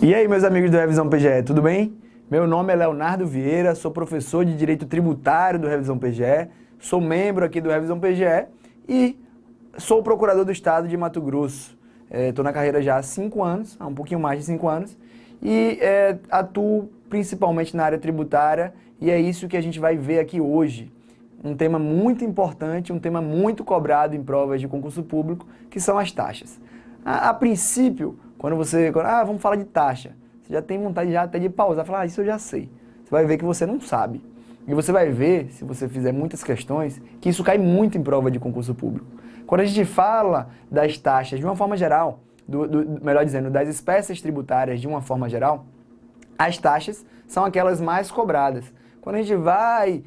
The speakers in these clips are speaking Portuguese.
E aí, meus amigos do Revisão PGE, tudo bem? Meu nome é Leonardo Vieira, sou professor de Direito Tributário do Revisão PGE, sou membro aqui do Revisão PGE e sou procurador do Estado de Mato Grosso. Estou na carreira já há 5 anos, há um pouquinho mais de 5 anos, e atuo principalmente na área tributária, e é isso que a gente vai ver aqui hoje. Um tema muito importante, um tema muito cobrado em provas de concurso público, que são as taxas. A princípio, vamos falar de taxa, você já tem vontade já até de pausar e falar, isso eu já sei. Você vai ver que você não sabe. E você vai ver, se você fizer muitas questões, que isso cai muito em prova de concurso público. Quando a gente fala das taxas de uma forma geral, melhor dizendo, das espécies tributárias de uma forma geral, as taxas são aquelas mais cobradas. Quando a gente vai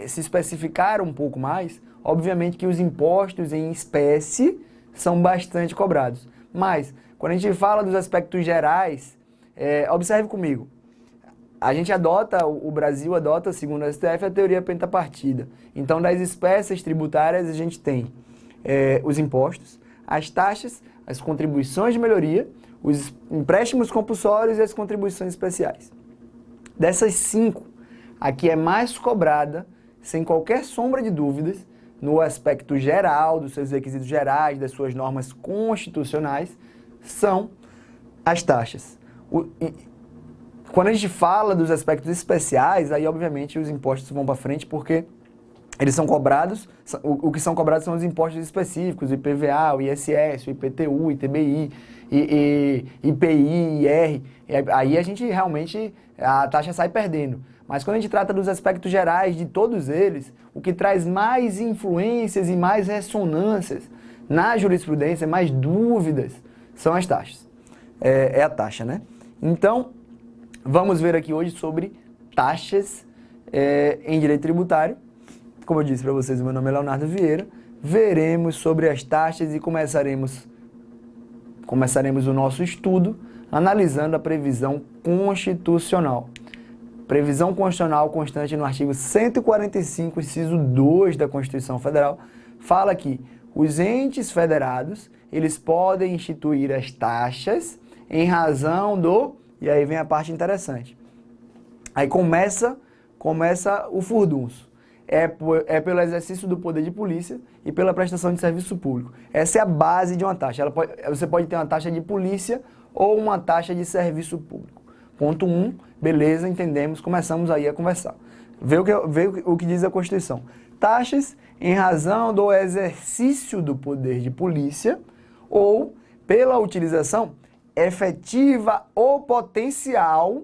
se especificar um pouco mais, obviamente que os impostos em espécie são bastante cobrados. Mas, quando a gente fala dos aspectos gerais, observe comigo, o Brasil adota, segundo a STF, a teoria pentapartida. Então, das espécies tributárias, a gente tem os impostos, as taxas, as contribuições de melhoria, os empréstimos compulsórios e as contribuições especiais. Dessas 5, a que é mais cobrada, sem qualquer sombra de dúvidas, no aspecto geral, dos seus requisitos gerais, das suas normas constitucionais, são as taxas. Quando a gente fala dos aspectos especiais, aí obviamente os impostos vão para frente porque eles são cobrados, o que são cobrados são os impostos específicos, o IPVA, o ISS, o IPTU, o ITBI, IPI, IR, aí a gente realmente, a taxa sai perdendo. Mas quando a gente trata dos aspectos gerais de todos eles, o que traz mais influências e mais ressonâncias na jurisprudência, mais dúvidas, são as taxas. É a taxa, né? Então, vamos ver aqui hoje sobre taxas em direito tributário. Como eu disse para vocês, o meu nome é Leonardo Vieira. Veremos sobre as taxas e começaremos o nosso estudo analisando a previsão constitucional. Previsão constitucional constante no artigo 145, inciso 2 da Constituição Federal, fala que os entes federados, eles podem instituir as taxas em razão do... E aí vem a parte interessante. Aí começa o furdunço. É pelo exercício do poder de polícia e pela prestação de serviço público. Essa é a base de uma taxa. Você pode ter uma taxa de polícia ou uma taxa de serviço público. Ponto 1, beleza, entendemos, começamos aí a conversar. Vê o que diz a Constituição. Taxas em razão do exercício do poder de polícia ou pela utilização efetiva ou potencial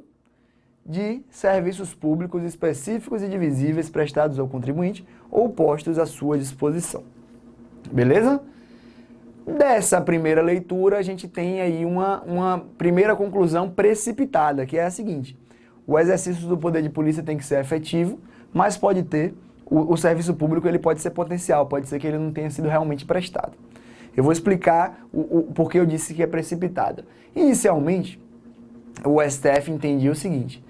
de serviços públicos específicos e divisíveis prestados ao contribuinte ou postos à sua disposição. Beleza? Dessa primeira leitura, a gente tem aí uma primeira conclusão precipitada, que é a seguinte: o exercício do poder de polícia tem que ser efetivo, mas pode ter, o serviço público ele pode ser potencial, pode ser que ele não tenha sido realmente prestado. Eu vou explicar o porquê eu disse que é precipitada. Inicialmente, o STF entendia o seguinte,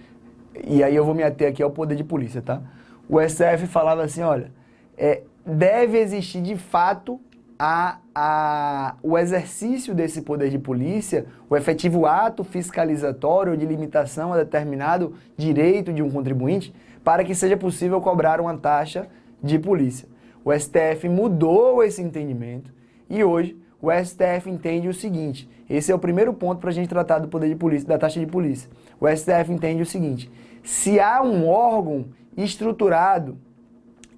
e aí eu vou me ater aqui ao poder de polícia, tá? O STF falava assim, olha, deve existir de fato o exercício desse poder de polícia, o efetivo ato fiscalizatório de limitação a determinado direito de um contribuinte, para que seja possível cobrar uma taxa de polícia. O STF mudou esse entendimento e hoje o STF entende o seguinte, esse é o primeiro ponto para a gente tratar do poder de polícia, da taxa de polícia. O STF entende o seguinte, se há um órgão estruturado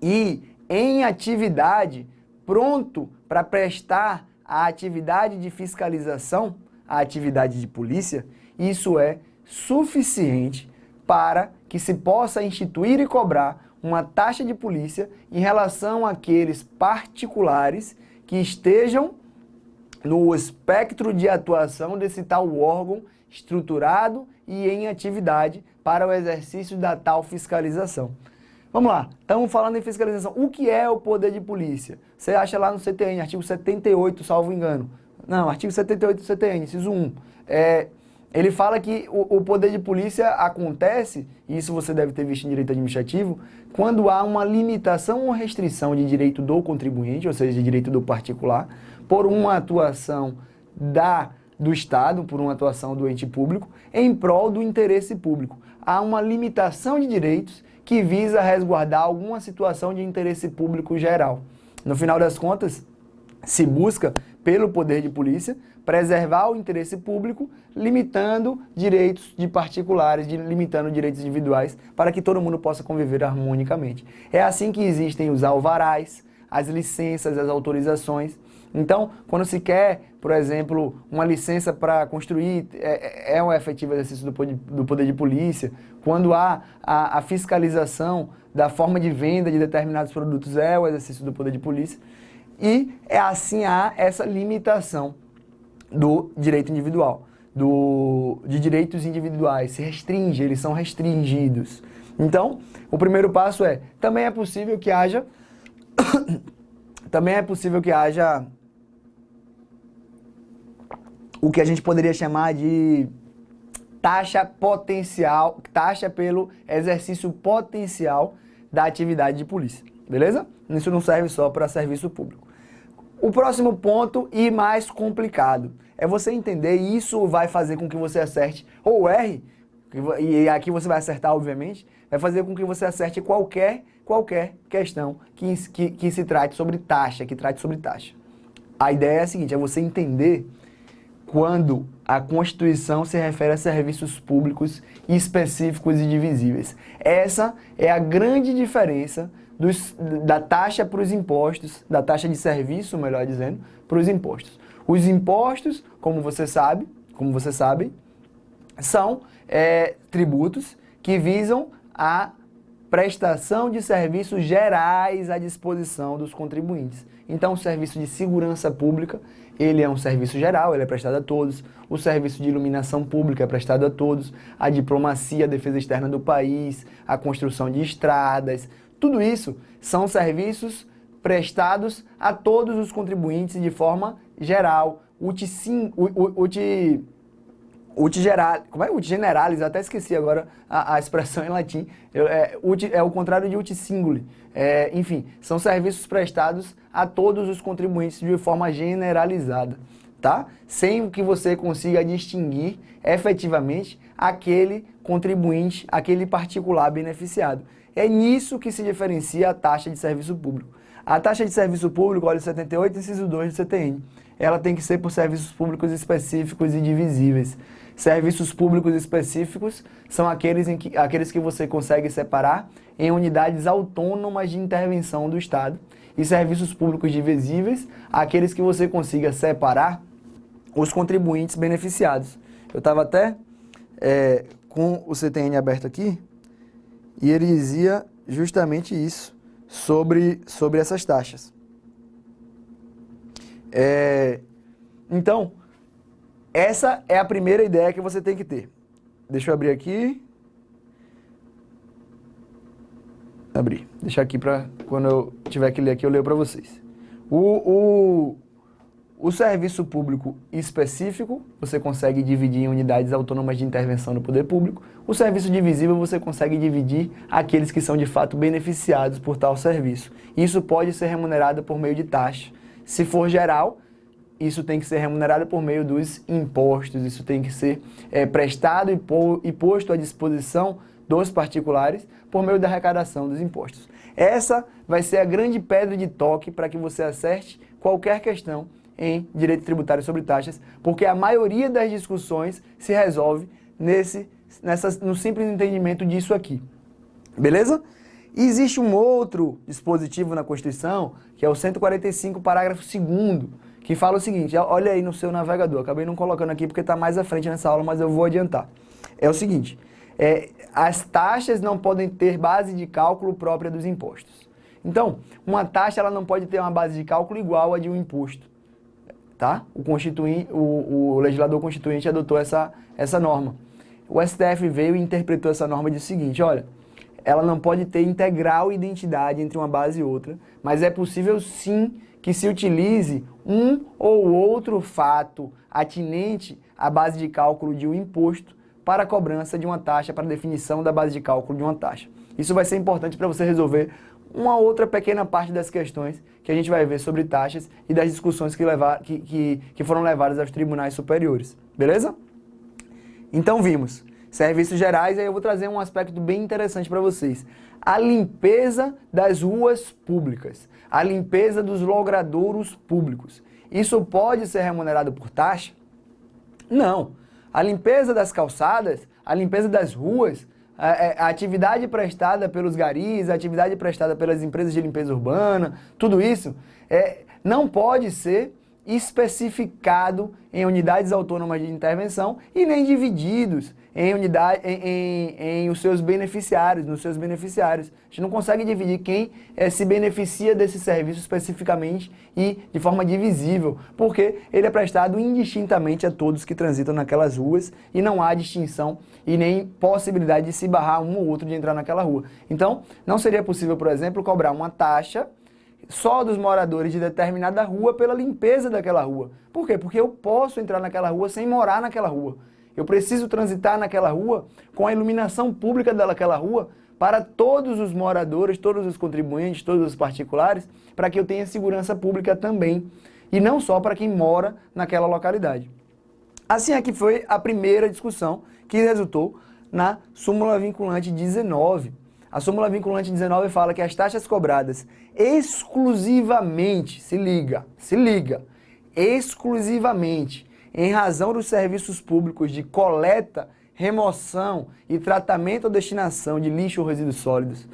e em atividade, pronto para prestar a atividade de fiscalização, a atividade de polícia, isso é suficiente para que se possa instituir e cobrar uma taxa de polícia em relação àqueles particulares que estejam no espectro de atuação desse tal órgão estruturado e em atividade para o exercício da tal fiscalização. Vamos lá, estamos falando em fiscalização. O que é o poder de polícia? Você acha lá no CTN, artigo 78, salvo engano. Não, artigo 78 do CTN, inciso 1. Ele fala que o poder de polícia acontece, e isso você deve ter visto em direito administrativo, quando há uma limitação ou restrição de direito do contribuinte, ou seja, de direito do particular, por uma atuação da do Estado, por uma atuação do ente público, em prol do interesse público. Há uma limitação de direitos que visa resguardar alguma situação de interesse público geral. No final das contas, se busca, pelo poder de polícia, preservar o interesse público, limitando direitos de particulares, limitando direitos individuais, para que todo mundo possa conviver harmonicamente. É assim que existem os alvarás, as licenças, as autorizações. Então, quando se quer, por exemplo, uma licença para construir, é um efetivo exercício do poder de polícia. Quando há a fiscalização da forma de venda de determinados produtos, é o exercício do poder de polícia. E é assim há essa limitação do direito individual, de direitos individuais, se restringe, eles são restringidos. Então, o primeiro passo também é possível que haja o que a gente poderia chamar de taxa potencial, taxa pelo exercício potencial da atividade de polícia, beleza? Isso não serve só para serviço público. O próximo ponto e mais complicado é você entender, e isso vai fazer com que você acerte ou erre, e aqui você vai acertar, obviamente, vai fazer com que você acerte qualquer questão que se trate sobre taxa, que trate sobre taxa. A ideia é a seguinte, é você entender quando a Constituição se refere a serviços públicos específicos e divisíveis. Essa é a grande diferença da taxa para os impostos, da taxa de serviço, melhor dizendo, para os impostos. Os impostos, como vocês sabem, são tributos que visam a prestação de serviços gerais à disposição dos contribuintes. Então, o serviço de segurança pública, ele é um serviço geral, ele é prestado a todos. O serviço de iluminação pública é prestado a todos. A diplomacia, a defesa externa do país, a construção de estradas, tudo isso são serviços prestados a todos os contribuintes de forma geral. Uti generalis, até esqueci agora a expressão em latim, é o contrário de uti singuli. Enfim, são serviços prestados a todos os contribuintes de forma generalizada, tá? Sem que você consiga distinguir efetivamente aquele contribuinte, aquele particular beneficiado. É nisso que se diferencia a taxa de serviço público. A taxa de serviço público, olha, 78, inciso 2 do CTN, ela tem que ser por serviços públicos específicos e divisíveis. Serviços públicos específicos são aqueles que você consegue separar em unidades autônomas de intervenção do Estado. E serviços públicos divisíveis, aqueles que você consiga separar os contribuintes beneficiados. Eu estava até com o CTN aberto aqui, e ele dizia justamente isso sobre essas taxas. Então, essa é a primeira ideia que você tem que ter. Deixa eu abrir aqui. Deixar aqui para quando eu tiver que ler aqui, eu leio para vocês. O serviço público específico, você consegue dividir em unidades autônomas de intervenção do poder público. O serviço divisível, você consegue dividir aqueles que são de fato beneficiados por tal serviço. Isso pode ser remunerado por meio de taxa. Se for geral, isso tem que ser remunerado por meio dos impostos. Isso tem que ser prestado e posto à disposição dos particulares por meio da arrecadação dos impostos. Essa vai ser a grande pedra de toque para que você acerte qualquer questão em direito tributário sobre taxas, porque a maioria das discussões se resolve no simples entendimento disso aqui. Beleza? E existe um outro dispositivo na Constituição, que é o 145, parágrafo 2º, que fala o seguinte, olha aí no seu navegador, acabei não colocando aqui porque está mais à frente nessa aula, mas eu vou adiantar. É o seguinte, as taxas não podem ter base de cálculo própria dos impostos. Então, uma taxa ela não pode ter uma base de cálculo igual a de um imposto. Tá? O legislador constituinte adotou essa norma. O STF veio e interpretou essa norma de seguinte, olha, ela não pode ter integral identidade entre uma base e outra, mas é possível sim que se utilize um ou outro fato atinente à base de cálculo de um imposto para a cobrança de uma taxa, para a definição da base de cálculo de uma taxa. Isso vai ser importante para você resolver uma outra pequena parte das questões que a gente vai ver sobre taxas e das discussões que foram levadas aos tribunais superiores. Beleza? Então vimos serviços gerais, aí eu vou trazer um aspecto bem interessante para vocês. A limpeza das ruas públicas, a limpeza dos logradouros públicos. Isso pode ser remunerado por taxa? Não. A limpeza das calçadas, a limpeza das ruas, a atividade prestada pelos garis, a atividade prestada pelas empresas de limpeza urbana, tudo isso não pode ser especificado em unidades autônomas de intervenção e nem divididos em os seus beneficiários, nos seus beneficiários. A gente não consegue dividir quem se beneficia desse serviço especificamente e de forma divisível, porque ele é prestado indistintamente a todos que transitam naquelas ruas e não há distinção e nem possibilidade de se barrar um ou outro de entrar naquela rua. Então, não seria possível, por exemplo, cobrar uma taxa só dos moradores de determinada rua pela limpeza daquela rua. Por quê? Porque eu posso entrar naquela rua sem morar naquela rua. Eu preciso transitar naquela rua com a iluminação pública daquela rua para todos os moradores, todos os contribuintes, todos os particulares, para que eu tenha segurança pública também, e não só para quem mora naquela localidade. Assim aqui foi a primeira discussão que resultou na súmula vinculante 19. A súmula vinculante 19 fala que as taxas cobradas exclusivamente, se liga, exclusivamente em razão dos serviços públicos de coleta, remoção e tratamento ou destinação de lixo ou resíduos sólidos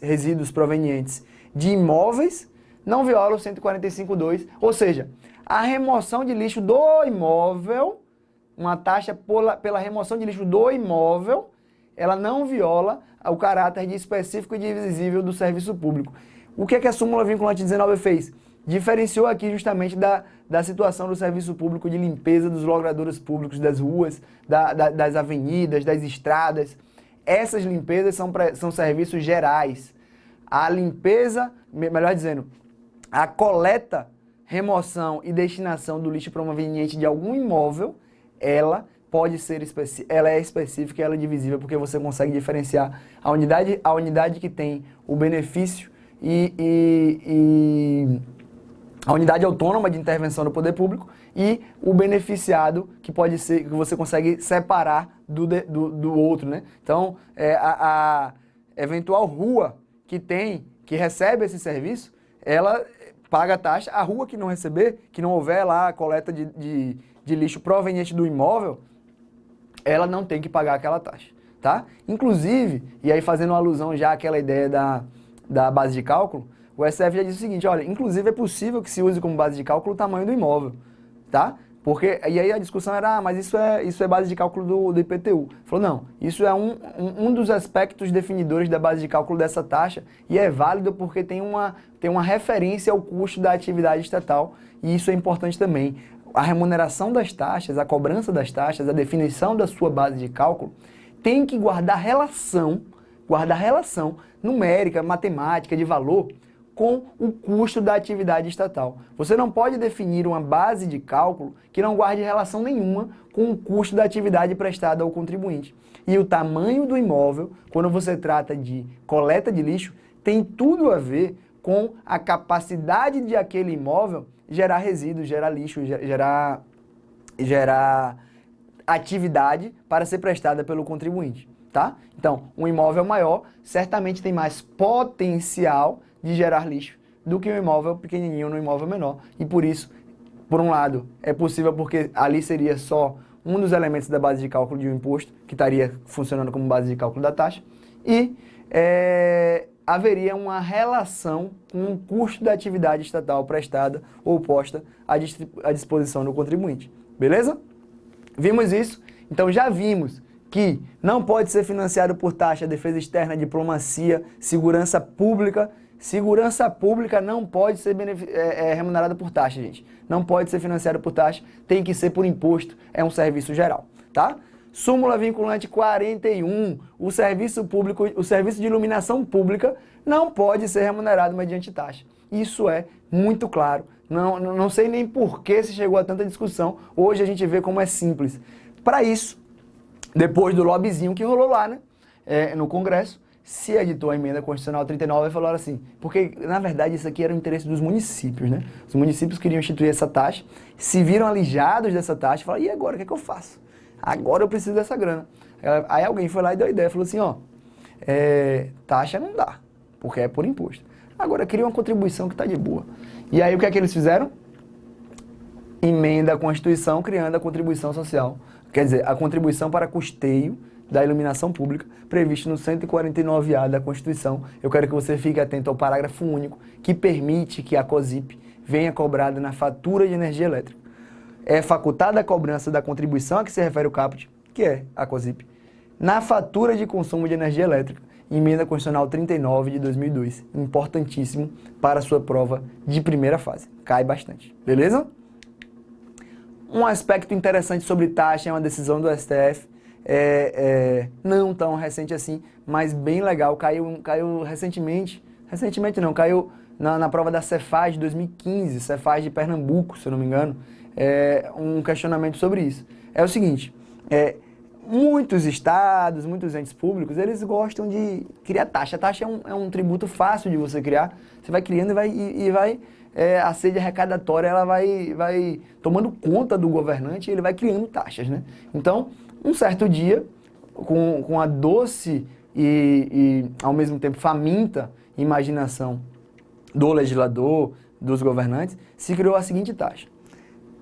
resíduos provenientes de imóveis, não viola o 145.2, ou seja, a remoção de lixo do imóvel, uma taxa pela remoção de lixo do imóvel, ela não viola o caráter de específico e divisível do serviço público. O que é que a súmula vinculante 19 fez? Diferenciou aqui justamente da situação do serviço público de limpeza dos logradouros públicos, das ruas, das avenidas, das estradas. Essas limpezas são serviços gerais. A limpeza, melhor dizendo, a coleta, remoção e destinação do lixo proveniente de algum imóvel, ela pode ser ela é específica e ela é divisível, porque você consegue diferenciar a unidade que tem o benefício e a unidade autônoma de intervenção do poder público e o beneficiado que pode ser, que você consegue separar do outro, né? Então, a eventual rua que recebe esse serviço, ela paga a taxa. A rua que não receber, que não houver lá a coleta de lixo proveniente do imóvel, ela não tem que pagar aquela taxa, tá? Inclusive, e aí fazendo uma alusão já àquela ideia da base de cálculo, o STF já disse o seguinte, olha, inclusive é possível que se use como base de cálculo o tamanho do imóvel, tá? Porque, e aí a discussão era, mas isso é base de cálculo do IPTU. Falou, não, isso é um dos aspectos definidores da base de cálculo dessa taxa e é válido porque tem uma referência ao custo da atividade estatal e isso é importante também. A remuneração das taxas, a cobrança das taxas, a definição da sua base de cálculo tem que guardar relação numérica, matemática, de valor com o custo da atividade estatal. Você não pode definir uma base de cálculo que não guarde relação nenhuma com o custo da atividade prestada ao contribuinte. E o tamanho do imóvel, quando você trata de coleta de lixo, tem tudo a ver com a capacidade de aquele imóvel gerar resíduos, gerar lixo, gerar atividade para ser prestada pelo contribuinte, tá? Então, um imóvel maior certamente tem mais potencial de gerar lixo do que um imóvel pequenininho no imóvel menor. E por isso, por um lado, é possível porque ali seria só um dos elementos da base de cálculo de um imposto, que estaria funcionando como base de cálculo da taxa, e haveria uma relação com o custo da atividade estatal prestada ou posta à disposição do contribuinte. Beleza? Vimos isso? Então já vimos que não pode ser financiado por taxa, defesa externa, diplomacia, segurança pública. Segurança pública não pode ser remunerada por taxa, gente. Não pode ser financiado por taxa, tem que ser por imposto, é um serviço geral, tá? Súmula vinculante 41, o serviço de iluminação pública não pode ser remunerado mediante taxa. Isso é muito claro. Não sei nem por que se chegou a tanta discussão. Hoje a gente vê como é simples. Para isso, depois do lobbyzinho que rolou lá, né, no Congresso, se editou a emenda constitucional 39 e falou assim, porque na verdade isso aqui era o interesse dos municípios, né? Os municípios queriam instituir essa taxa, se viram alijados dessa taxa e falaram, e agora, o que é que eu faço? Agora eu preciso dessa grana. Aí alguém foi lá e deu a ideia, falou assim, ó, taxa não dá, porque é por imposto. Agora cria uma contribuição que está de boa. E aí o que é que eles fizeram? Emenda a Constituição criando a contribuição social. Quer dizer, a contribuição para custeio da iluminação pública, previsto no 149A da Constituição. Eu quero que você fique atento ao parágrafo único, que permite que a COSIP venha cobrada na fatura de energia elétrica. É facultada a cobrança da contribuição a que se refere o caput, que é a COSIP, na fatura de consumo de energia elétrica. Emenda Constitucional 39 de 2002. Importantíssimo para a sua prova de primeira fase. Cai bastante. Beleza? Um aspecto interessante sobre taxa é uma decisão do STF, não tão recente assim, mas bem legal, caiu recentemente não, caiu na prova da Cefaz de 2015, Cefaz de Pernambuco, se eu não me engano, um questionamento sobre isso. É o seguinte, muitos estados, muitos entes públicos, eles gostam de criar taxa. A taxa é um tributo fácil de você criar, você vai criando e vai a sede arrecadatória ela vai tomando conta do governante e ele vai criando taxas, né? Então, um certo dia, com a doce e ao mesmo tempo faminta imaginação do legislador, dos governantes, se criou a seguinte taxa.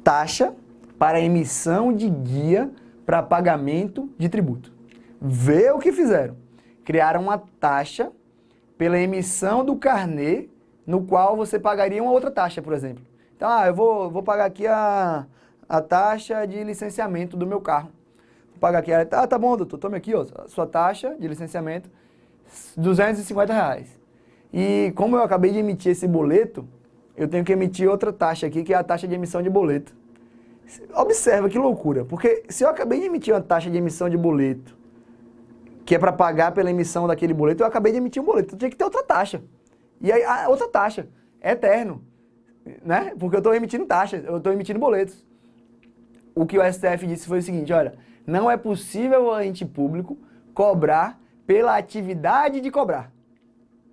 Taxa para emissão de guia para pagamento de tributo. Vê o que fizeram. Criaram uma taxa pela emissão do carnê no qual você pagaria uma outra taxa, por exemplo. Então, eu vou pagar aqui a taxa de licenciamento do meu carro. Vou pagar aqui, tá bom, doutor, tome aqui, ó, a sua taxa de licenciamento, R$250. E como eu acabei de emitir esse boleto, eu tenho que emitir outra taxa aqui, que é a taxa de emissão de boleto. Observa que loucura, porque se eu acabei de emitir uma taxa de emissão de boleto, que é para pagar pela emissão daquele boleto, eu acabei de emitir um boleto, então tinha que ter outra taxa. E aí, outra taxa, é eterno, né? Porque eu estou emitindo taxas, eu estou emitindo boletos. O que o STF disse foi o seguinte, olha, não é possível o ente público cobrar pela atividade de cobrar.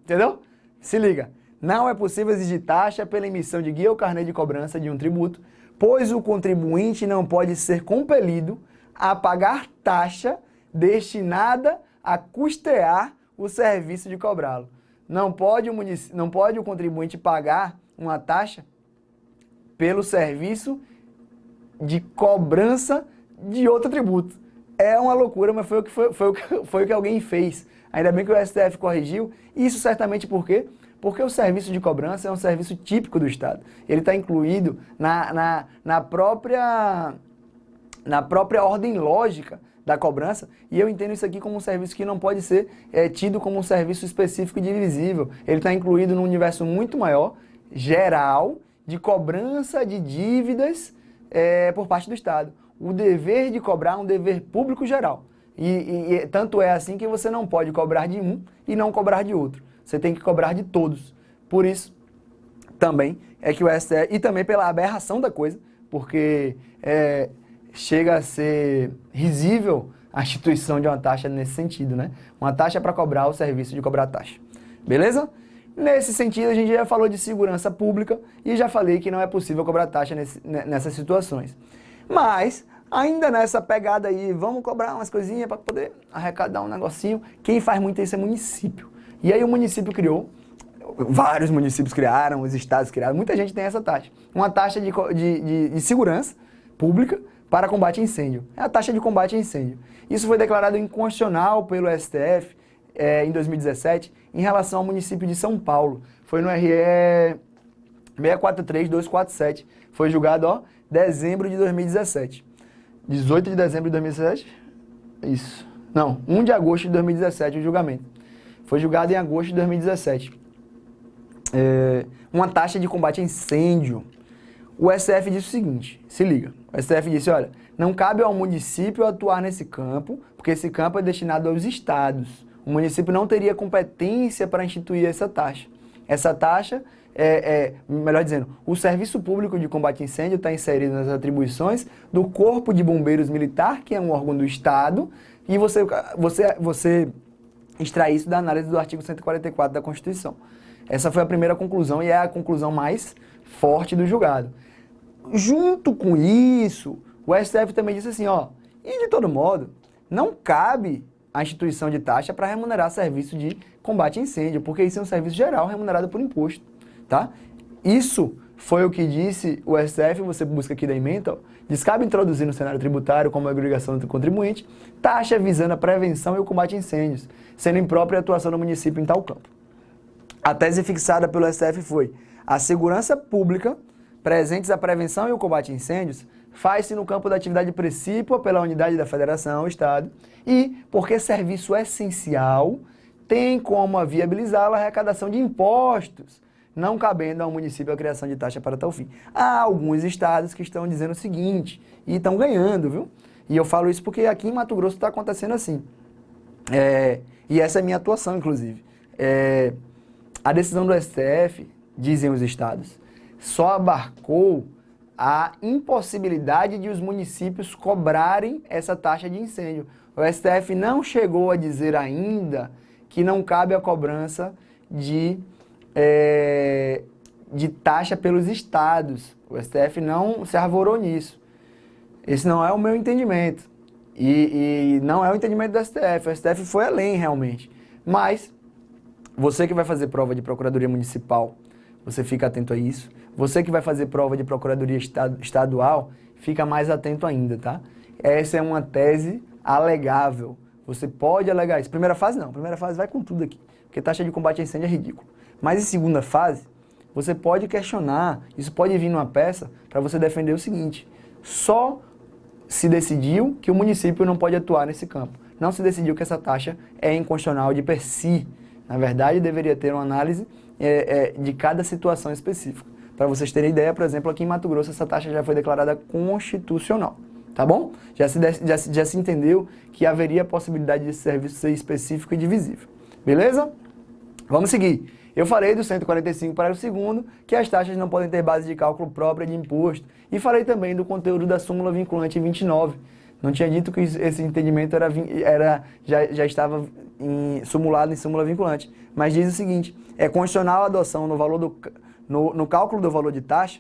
Entendeu? Se liga, não é possível exigir taxa pela emissão de guia ou carnê de cobrança de um tributo, pois o contribuinte não pode ser compelido a pagar taxa destinada a custear o serviço de cobrá-lo. Não pode o contribuinte pagar uma taxa pelo serviço de cobrança de outro tributo. É uma loucura, mas foi o que alguém fez. Ainda bem que o STF corrigiu. Isso certamente por quê? Porque o serviço de cobrança é um serviço típico do Estado. Ele está incluído na própria ordem lógica da cobrança, e eu entendo isso aqui como um serviço que não pode ser tido como um serviço específico e divisível. Ele está incluído num universo muito maior, geral, de cobrança de dívidas por parte do Estado. O dever de cobrar é um dever público geral. E tanto é assim que você não pode cobrar de um e não cobrar de outro. Você tem que cobrar de todos. Por isso, também, é que o STF, e também pela aberração da coisa, porque chega a ser risível a instituição de uma taxa nesse sentido, né? Uma taxa para cobrar o serviço de cobrar taxa. Beleza? Nesse sentido, a gente já falou de segurança pública e já falei que não é possível cobrar taxa nessas situações. Mas, ainda nessa pegada aí, vamos cobrar umas coisinhas para poder arrecadar um negocinho. Quem faz muito isso é município. E aí o município criou, vários municípios criaram, os estados criaram, muita gente tem essa taxa. Uma taxa de segurança pública para combate a incêndio. É a taxa de combate a incêndio. Isso foi declarado inconstitucional pelo STF em 2017 em relação ao município de São Paulo. Foi no RE 643247. Foi julgado, dezembro de 2017. 18 de dezembro de 2017? Isso. Não, 1 de agosto de 2017 o julgamento. Foi julgado em agosto de 2017. Uma taxa de combate a incêndio. O STF disse o seguinte, se liga. O STF disse, olha, não cabe ao município atuar nesse campo, porque esse campo é destinado aos estados. O município não teria competência para instituir essa taxa. Essa taxa, melhor dizendo, o Serviço Público de Combate a Incêndio está inserido nas atribuições do Corpo de Bombeiros Militar, que é um órgão do Estado, e você extrair isso da análise do artigo 144 da Constituição. Essa foi a primeira conclusão e é a conclusão mais forte do julgado. Junto com isso, o STF também disse assim, ó, e de todo modo, não cabe a instituição de taxa para remunerar serviço de combate a incêndio, porque isso é um serviço geral remunerado por imposto, tá? Isso foi o que disse o STF, você busca aqui da ementa, ó, diz cabe introduzir no cenário tributário como agregação do contribuinte, taxa visando a prevenção e o combate a incêndios, sendo imprópria a atuação do município em tal campo. A tese fixada pelo STF foi: a segurança pública, presentes a prevenção e o combate a incêndios, faz-se no campo da atividade precípua pela unidade da federação, Estado, e, porque serviço essencial, tem como viabilizá-la a arrecadação de impostos, não cabendo ao município a criação de taxa para tal fim. Há alguns estados que estão dizendo o seguinte, e estão ganhando, viu? E eu falo isso porque aqui em Mato Grosso está acontecendo assim. E essa é a minha atuação, inclusive. A decisão do STF, dizem os estados, só abarcou a impossibilidade de os municípios cobrarem essa taxa de incêndio. O STF não chegou a dizer ainda que não cabe a cobrança de taxa pelos estados. O STF não se arvorou nisso. Esse não é o meu entendimento. E não é o entendimento do STF. O STF foi além, realmente. Mas você que vai fazer prova de Procuradoria Municipal, você fica atento a isso. Você que vai fazer prova de Procuradoria Estadual, fica mais atento ainda, tá? Essa é uma tese alegável. Você pode alegar isso. Primeira fase, não. Primeira fase vai com tudo aqui. Porque taxa de combate a incêndio é ridículo. Mas em segunda fase, você pode questionar. Isso pode vir numa peça para você defender o seguinte. Só se decidiu que o município não pode atuar nesse campo. Não se decidiu que essa taxa é inconstitucional de per si. Na verdade, deveria ter uma análise de cada situação específica. Para vocês terem ideia, por exemplo, aqui em Mato Grosso, essa taxa já foi declarada constitucional. Tá bom? Já se entendeu que haveria a possibilidade desse serviço ser específico e divisível. Beleza? Vamos seguir. Eu falei do 145, parágrafo 2º, que as taxas não podem ter base de cálculo própria de imposto. E falei também do conteúdo da súmula vinculante 29. Não tinha dito que esse entendimento já estava simulado em súmula vinculante. Mas diz o seguinte: é constitucional a adoção no cálculo do valor de taxa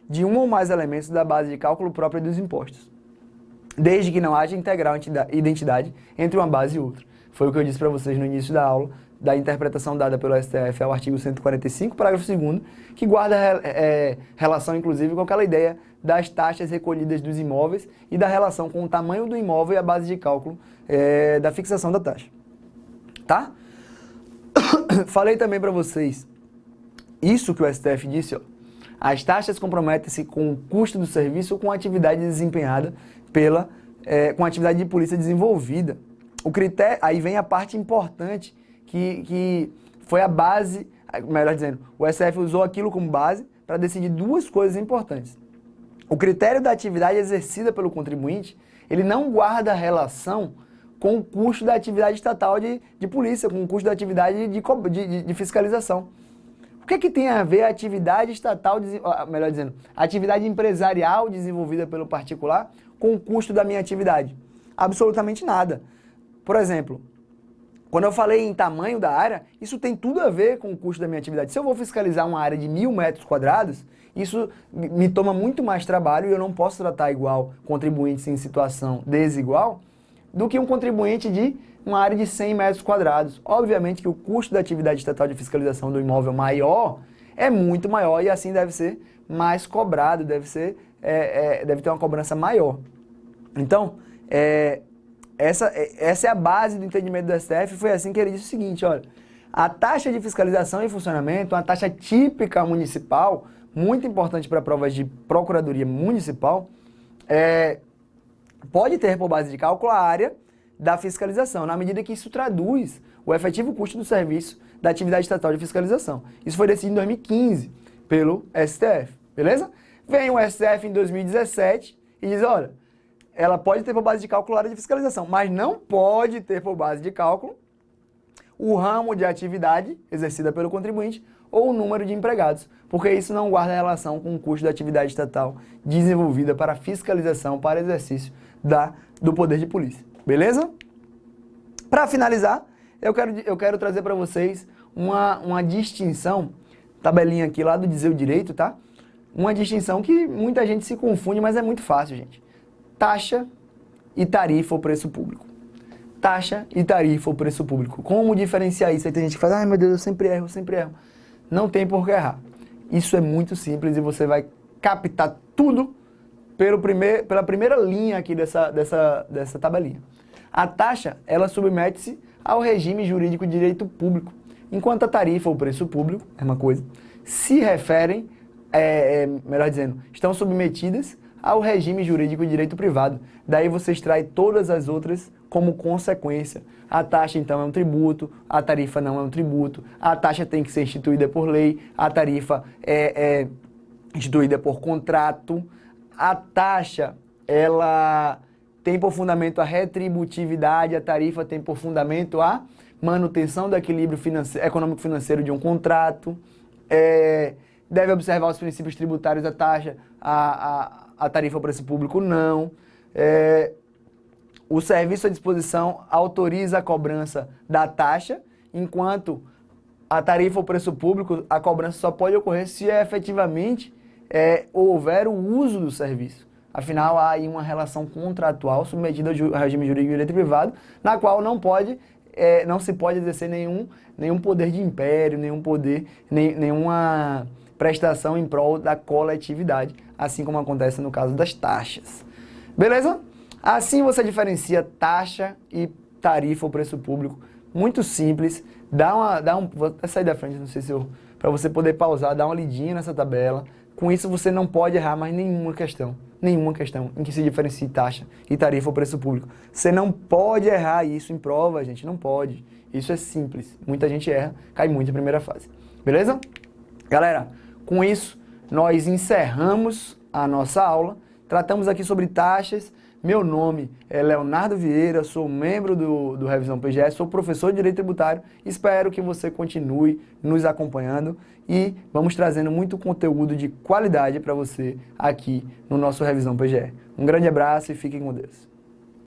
de um ou mais elementos da base de cálculo própria dos impostos, desde que não haja integral identidade entre uma base e outra. Foi o que eu disse para vocês no início da aula, da interpretação dada pelo STF ao artigo 145, parágrafo 2º, que guarda relação, inclusive, com aquela ideia das taxas recolhidas dos imóveis e da relação com o tamanho do imóvel e a base de cálculo da fixação da taxa. Tá? Falei também para vocês, isso que o STF disse, ó, as taxas comprometem-se com o custo do serviço ou com a atividade desempenhada com a atividade de polícia desenvolvida. O critério, aí vem a parte importante, que foi a base, melhor dizendo, o STF usou aquilo como base para decidir duas coisas importantes. O critério da atividade exercida pelo contribuinte, ele não guarda relação com o custo da atividade estatal de polícia, com o custo da atividade de fiscalização. O que tem a ver a atividade estatal, melhor dizendo, a atividade empresarial desenvolvida pelo particular com o custo da minha atividade? Absolutamente nada. Por exemplo, quando eu falei em tamanho da área, isso tem tudo a ver com o custo da minha atividade. Se eu vou fiscalizar uma área de 1.000 metros quadrados, isso me toma muito mais trabalho e eu não posso tratar igual contribuintes em situação desigual do que um contribuinte de uma área de 100 metros quadrados. Obviamente que o custo da atividade estatal de fiscalização do imóvel maior é muito maior e assim deve ser mais cobrado, deve ter uma cobrança maior. Então, essa é a base do entendimento do STF, foi assim que ele disse o seguinte, olha, a taxa de fiscalização e funcionamento, uma taxa típica municipal, muito importante para provas de procuradoria municipal, pode ter por base de cálculo a área da fiscalização, na medida que isso traduz o efetivo custo do serviço da atividade estatal de fiscalização. Isso foi decidido em 2015 pelo STF, beleza? Vem o STF em 2017 e diz, olha, ela pode ter por base de cálculo a área de fiscalização, mas não pode ter por base de cálculo o ramo de atividade exercida pelo contribuinte ou o número de empregados, porque isso não guarda relação com o custo da atividade estatal desenvolvida para fiscalização, para exercício do poder de polícia. Beleza? Para finalizar, eu quero trazer para vocês uma distinção, tabelinha aqui lá do Dizer o Direito, tá? Uma distinção que muita gente se confunde, mas é muito fácil, gente. Taxa e tarifa ou preço público. Taxa e tarifa ou preço público. Como diferenciar isso? Aí tem gente que fala, ai meu Deus, eu sempre erro, eu sempre erro. Não tem por que errar. Isso é muito simples e você vai captar tudo pela primeira linha aqui dessa tabelinha. A taxa, ela submete-se ao regime jurídico de direito público, enquanto a tarifa ou preço público, é uma coisa, se referem, melhor dizendo, estão submetidas ao regime jurídico de direito privado. Daí você extrai todas as outras como consequência. A taxa, então, é um tributo, a tarifa não é um tributo, a taxa tem que ser instituída por lei, a tarifa é instituída por contrato, a taxa, ela tem por fundamento a retributividade, a tarifa tem por fundamento a manutenção do equilíbrio econômico-financeiro de um contrato, deve observar os princípios tributários da taxa, a tarifa ou preço público não. O serviço à disposição autoriza a cobrança da taxa, enquanto a tarifa ou preço público, a cobrança só pode ocorrer se efetivamente houver o uso do serviço. Afinal, há aí uma relação contratual submetida ao regime jurídico de direito privado, na qual não se pode exercer nenhum poder de império, nenhuma prestação em prol da coletividade, assim como acontece no caso das taxas. Beleza? Assim você diferencia taxa e tarifa ou preço público. Muito simples. Vou até sair da frente, não sei se para você poder pausar, dar uma lidinha nessa tabela. Com isso você não pode errar mais nenhuma questão em que se diferencie taxa e tarifa ou preço público. Você não pode errar isso em prova, gente, não pode. Isso é simples. Muita gente erra, cai muito em primeira fase. Beleza? Galera, com isso nós encerramos a nossa aula. Tratamos aqui sobre taxas. Meu nome é Leonardo Vieira, sou membro do Revisão PGE, sou professor de Direito Tributário. Espero que você continue nos acompanhando e vamos trazendo muito conteúdo de qualidade para você aqui no nosso Revisão PGE. Um grande abraço e fiquem com Deus.